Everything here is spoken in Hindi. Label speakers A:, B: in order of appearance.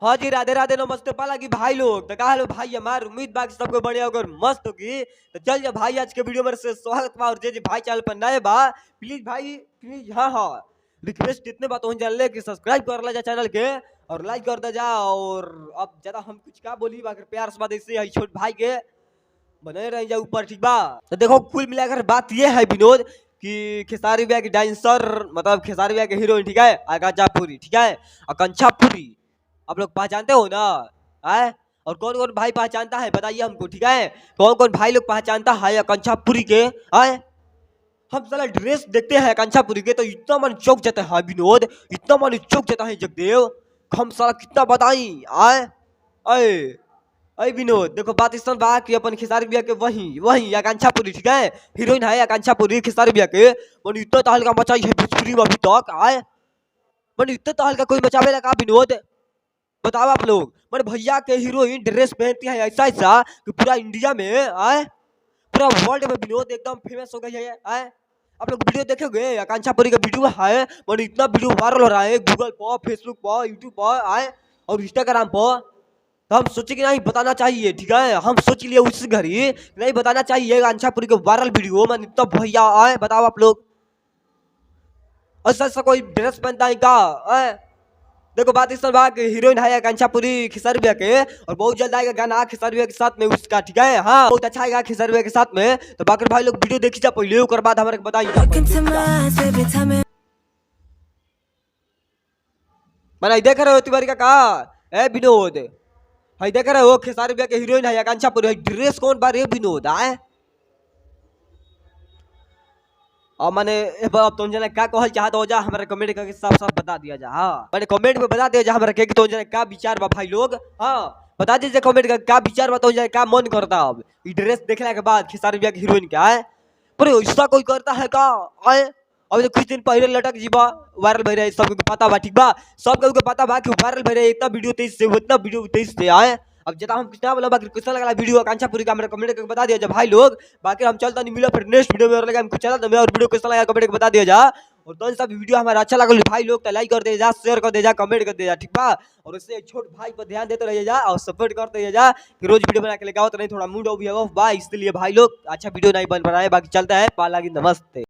A: हाँ जी, राधे राधे नमस्ते पाला की भाई लोग। तो कहा लो भाई, हमार उम्मीद बा कि सबको बढ़िया होकर मस्त होगी। तो चल जा भाई, आज के वीडियो में से स्वागत बा। और जे भाई चैनल पर नए बा, प्लीज भाई प्लीज, हाँ रिक्वेस्ट इतने बात हो जान कि सब्सक्राइब कर ला जा चैनल के और लाइक कर दे जा। और अब ज्यादा हम कुछ क्या बोली, बाकी प्यार से बात ऐसे ही छोट भाई के बने रह जा ऊपर, ठीक बा। तो देखो कुल मिलाकर बात ये है विनोद कि खेसारी भैया की डांसर, मतलब खेसारी भैया के हीरोइन, ठीक है, आकांक्षा पुरी, ठीक है, आकांक्षा पुरी आप लोग पहचानते हो ना? आए, और कौन कौन भाई पहचानता है बताइए हमको, ठीक है, कौन कौन भाई लोग पहचानता है आकांक्षा पुरी के? आए, हम साला ड्रेस देखते हैं आकांक्षा पुरी के तो इतना मन चौक जाता है विनोद, इतना मन चौक जाता है जगदेव, हम साला कितना बताई। आए आए अरे विनोद, देखो बात इस तरह बा कि अपन खेसारी भैया के वही वही आकांक्षा पुरी, ठीक है, हीरोइन है आकांक्षा पुरी खेसारी भैया के। मन इतना तहलका मचाई है भोजपुरी में अभी तक। आए, मन इतना तहलका कोई मचावे लगा विनोद, बताओ आप लोग। मेरे भैया के हीरोइन ड्रेस पहनती है ऐसा ऐसा कि पूरा इंडिया में, आए, पूरा वर्ल्ड में विनोद एकदम फेमस हो गई है। आए, आप लोग वीडियो देखोगे आकांक्षा पुरी का वीडियो है, मैंने इतना वीडियो वायरल हो रहा है गूगल पर, फेसबुक पर, यूट्यूब पर, आए, और इंस्टाग्राम पर। तो हम सोचे कि नहीं बताना चाहिए, ठीक है, हम सोच लिए उस घड़ी नहीं बताना चाहिए आकांक्षा पुरी के वायरल वीडियो में इतना भैया। आए, बताओ आप लोग, ऐसा ऐसा कोई ड्रेस पहनता है क्या? आए, देखो बात इस तरह कि हीरोइन है आकांक्षा पुरी खेसारी भैया के, और बहुत जल्द आएगा गाना खेसारी भैया के साथ में उसका, ठीक है, हाँ बहुत अच्छा आएगा खेसारी भैया के साथ में। तो बाकी भाई लोग वीडियो देखी जा पहले, उसके बाद हमारे बताइए। मैंने देख रहे हो तिवारी का कहा ए विनोद, भाई देख रहे हो खेसारी भैया के हीरोइन है आकांक्षा पुरी, ड्रेस कौन बार विनोद? आए, और मैंने अब तुम जने क्या कहल चाहत हो जा हमारे कमेंट करके साफ साफ बता दिया जा। हाँ, मैंने कमेंट में बता दिया जा हमारे के कि तुम जने क्या विचार बा भाई लोग। हाँ, बता दीजिए कमेंट करके क्या विचार बा, तुम जने क्या मन करता अब ये ड्रेस देखने के बाद खेसारी भैया की हीरोइन क्या है? पर ऐसा कोई करता है का? आए, अभी तो कुछ दिन पहले लटक जीबा वायरल भई रहे, सबको पता बा, ठीक बा, सबको पता बा कि वायरल भई रहे, इतना वीडियो तेज से उतना वीडियो तेज से। आए, अब जता हम कितना बोला, बाकी कैसा लगा वीडियो आकांक्षा पुरी का मेरे कमेंट करके बता दिया जा भाई लोग। बाकी हम चलता नहीं मिला फिर नेक्स्ट वीडियो में, और लगा हमको चला तो मैं, और वीडियो कैसा लगा कमेंट करके बता दिया जा। और तो सब वीडियो हमारा अच्छा लगा भाई लोग तो लाइक कर दे जा, शेयर कर दे जा, कमेंट कर दे जा, ठीक बा। और इससे छोट भाई पर ध्यान देते रहिए जा और सपोर्ट करते रहिए जा कि रोज वीडियो बना के लेके आओ, तो नहीं थोड़ा मूड ऑफ भी है बा, इसलिए भाई लोग अच्छा वीडियो नहीं बन पा रहा है। बाकी चलता है पाला की, नमस्ते।